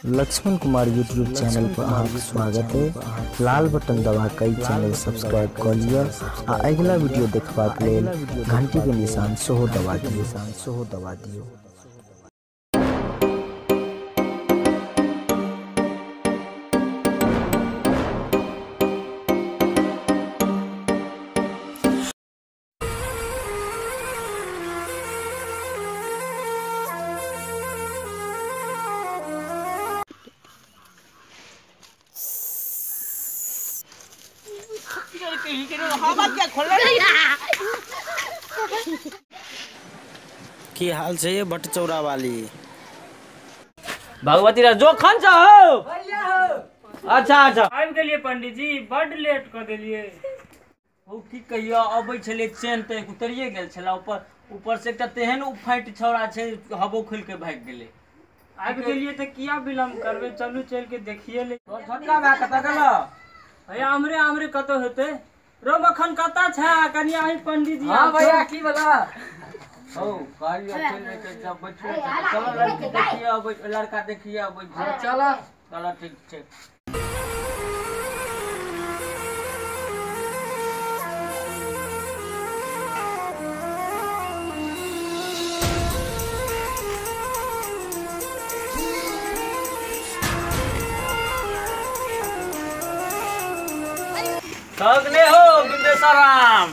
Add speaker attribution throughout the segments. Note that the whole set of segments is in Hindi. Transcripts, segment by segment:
Speaker 1: लक्ष्मण कुमार यूट्यूब चैनल पर आपका स्वागत है। लाल बटन दबा कई चैनल सब्सक्राइब कर लिया आ अगला वीडियो देखबाक लेल घंटी के निशान सेहो दबा दियो।
Speaker 2: की हाल छै ये भट्ट चौरा वाली
Speaker 3: भगवती रा जो खन छ हो। अच्छा
Speaker 4: आबि गेलिए पंडित जी, बड लेट कर देलिए।
Speaker 3: ओ की कहियो अबै छले चैन ते उतरिए गेल छला ऊपर से एकटा तेहन उफाइट छौड़ा छै हबो खोल के भाग गेले।
Speaker 4: आबि गेलिए त किया विलम्ब करबे, चलू चल के देखिए ले।
Speaker 3: छोटका भाई कत गेल?
Speaker 4: भैया हमरे कतो हेते रो मखन कता छ कनिया ही पंडित जी।
Speaker 3: हां भैया की बोला ओ कालिया चल के जब बैठे चलो लड़की देखिए अब लड़का देखिए अब चलो ठीक छै। कगने हो बिंदेश्वराम?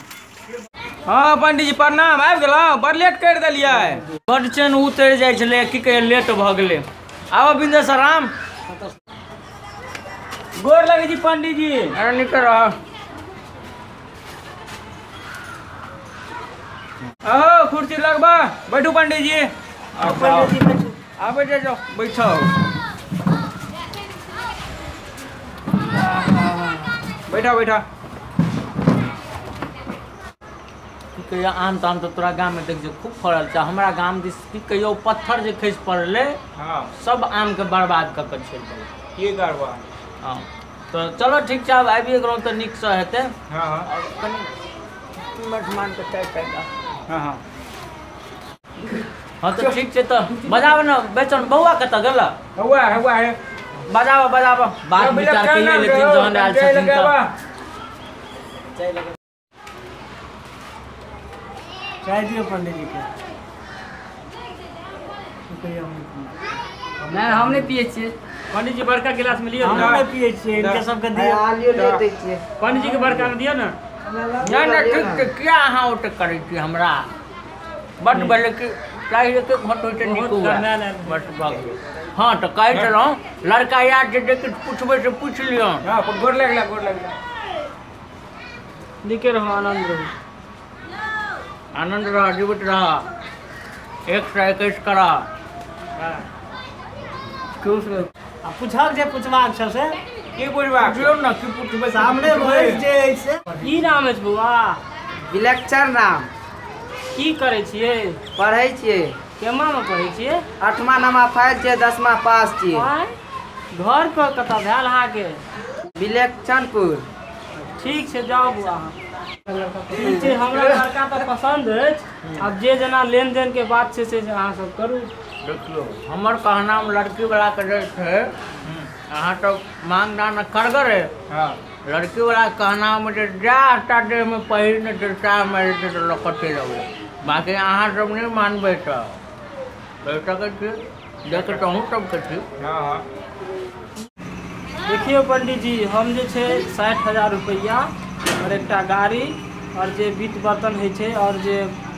Speaker 2: हाँ पंडित जी प्रणाम। आबि गेलहुँ, बड़ लेट कर दिलियै।
Speaker 3: बड चैन उतर जाय छले की कहे लेट भ गेले। आबो बिंदेश्वराम गोर लगे जी पंडित जी।
Speaker 2: अरे निकल रहा अहो कुर्सी लगबा बैठू पंडित जी।
Speaker 4: पंडित जी बैठो।
Speaker 2: आ बैठ जाओ बैठो। बैठा
Speaker 3: कहियो आम ताम तो तोरा गाँव में देख खूब फड़ल छै। हमरा गाँव दिस की कहियो पत्थर जे खसि पड़ले सब आम के बर्बाद क के छोड़ देले।
Speaker 2: की करबा?
Speaker 3: हाँ तो चलो ठीक छै, अब आबि गेलहुँ तो नीक से हेते। और कनी मान के हाँ तो ठीक छै। तो बजाब न बेचन बउआ कत गेल?
Speaker 2: हुआ है
Speaker 3: बजाब बात विचार के लिए लेकिन जहन आयल छथिन त
Speaker 4: चाय दियो पंडित जी के।
Speaker 5: नहीं हम नहीं पिए छिए।
Speaker 4: पंडित जी बड़का गिलास में लियो।
Speaker 5: हम नहीं पिए छिए, इनके सबके दियो। आलियो लेते छिए।
Speaker 4: पंडित जी के बड़का में दियो ना।
Speaker 3: नहीं ठीक छै। क्या अहाँ ओटे करै छी? हमरा बड बोले कि चाहिए के घट होते निक हुआ बस भाग। हाँ तो कह चलूँ लड़का याद जे देख पूछबे से पूछ लियो।
Speaker 2: हाँ गोर लगला
Speaker 4: निके रहो,
Speaker 3: आनंद रहा जीवित रहा 121 करा।
Speaker 4: पूछक जे पूछबाक छ से
Speaker 2: की बुझबाक
Speaker 3: बुझियो न की पूछबे
Speaker 5: सामने भैंस जे ऐसे
Speaker 4: की नाम अछि बउआ?
Speaker 5: विलक्षण नाम।
Speaker 4: की करे छिए?
Speaker 5: पढ़ै छिए।
Speaker 4: केमा में पढ़ै छिए?
Speaker 5: 8वां नमा फाइल छिए, 10वां पास छिए।
Speaker 4: घर पर कतऽ भेल अहाँ के?
Speaker 5: विलक्षणपुर।
Speaker 4: ठीक छै जाओ बुआ। ठीक छै, हमरा लड़का तऽ पसंद अछि। अब जे जना लेन देन के बात छै से अहाँ सब करू।
Speaker 3: देखियो हमर कहना में लड़की वाला के जे छै अहाँ तो मांग दान करगर है।
Speaker 2: हाँ
Speaker 3: लड़की वाला कहना में जे जाटा देह में पहिर ने देता मेरे से तो लकटे रहो। बाकी अहाँ सब नहीं मानबे तो सके छी देख तो हूँ सब के छी।
Speaker 2: हाँ
Speaker 4: देखियो पंडित जी, हम जे छै 60,000 रुपया और एकटा गाड़ी और जे बीत बर्तन है छै और जे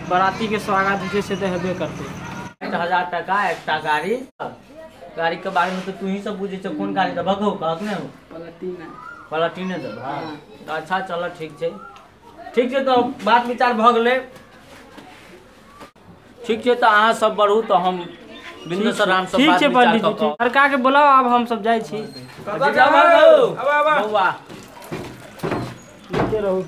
Speaker 4: बराती के स्वागत है से तो हेबे करते।
Speaker 3: 60,000 टका एकटा गाड़ी के बारे में तो तू ही सब बुझे छ। कौन गाड़ी दे भगो कहक ने पलटीने दे। हाँ अच्छा चलो ठीक छै तो बात विचार भ गेलै। ठीक छै तो अहाँ सब बढ़ू तो हम बिंदेश्वराम सब
Speaker 4: ठीक छै पंडित जी। लड़का के बुलाओ, अब हम सब जाइ छी।
Speaker 3: बउआ
Speaker 4: नीके रहू।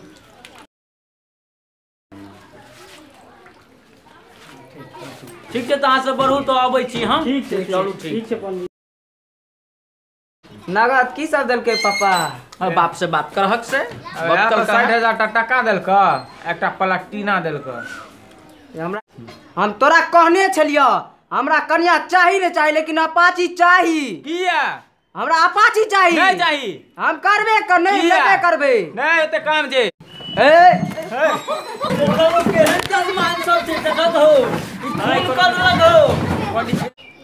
Speaker 3: ठीक छै तो अहाँ सब बढ़ू तो अबै छी हम।
Speaker 4: ठीक छै
Speaker 3: चलू
Speaker 4: ठीक छै पंडित।
Speaker 5: नगद की सब देलकै पापा?
Speaker 3: बाप से बात करहक से
Speaker 2: 60,000 टका देलक, एकटा प्लाटिना देलक।
Speaker 5: हमरा हम तोरा कहने छलियो हमरा कन्या चाही रे चाही लेकिन अपाची चाही।
Speaker 2: किया
Speaker 5: हमरा अपाची चाही।
Speaker 2: नहीं चाही
Speaker 5: हम करबे कर नहीं
Speaker 2: किया?
Speaker 5: लेबे करबे।
Speaker 2: नहीं एते काम छे।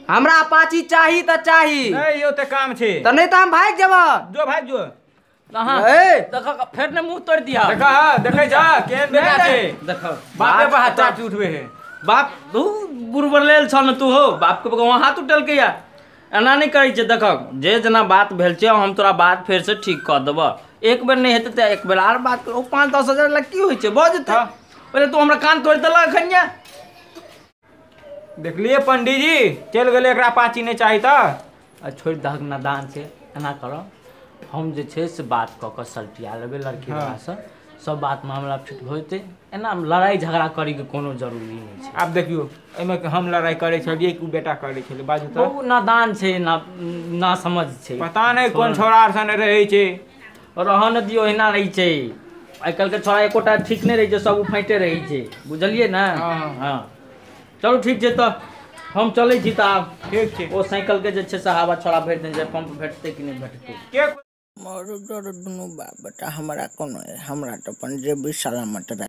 Speaker 5: हमरा अपाची चाही त चाही।
Speaker 2: नहीं ओते काम छे।
Speaker 5: त नहीं त हम भाग जेबो।
Speaker 2: जो भाग जो।
Speaker 3: कहाँ
Speaker 5: ए
Speaker 3: देखो फिर ने मुंह तोड़ दिया।
Speaker 2: देखा देखे जा केन बेटा छे।
Speaker 3: देखो
Speaker 2: बापे पे हाथ चाट उठबे है।
Speaker 3: बाप तू बुरबर लेल छ न तू हो बाप के वहां हाथ उठल के या एना नहीं करै छै। देखो जे जना बात भेल छै हम तोरा बात फेर से ठीक कर देबो। एक बेर नहीं हेते त एक बेर आर बात करो। 5-10 हजार ला की होय छै भ जेतै। पहले तू हमरा कान तोड़ देला खनिया।
Speaker 2: देखलिए पंडित जी चल गेले एकरा पाची नहीं चाही त।
Speaker 3: छोड़ दहक नादान से एना करो हम जे छै से बात क के सल्टिया लेबे लड़की वाला से सब बात मामला फिट होते। एना लड़ाई झगड़ा करे के कोनो जरूरी नहीं छै।
Speaker 2: अब देखियो एमे हम लड़ाई करे छलिए कि बेटा करे छले बाजू त।
Speaker 3: वो नादान छै ना समझ छै।
Speaker 2: पता नहीं कौन छोरा आर सने रहे छे।
Speaker 3: रह न दियो एना रही छै। आइ काल्हि के छोरा एकोटा ठीक नहीं रही छै सब फाइटे रही छै बुझलिए ना। हां चलो ठीक छै त हम चलै छी त आब
Speaker 2: ठीक छे।
Speaker 3: ओ साइकिल के जे छै से हवा छोड़ा भेट दे जे पंप भेटते कि नहीं भेटते।
Speaker 2: के
Speaker 1: मोर डर दुनू बाप बेटा हमरा कोनो हमरा तो अपन जे भी सलामत रहे।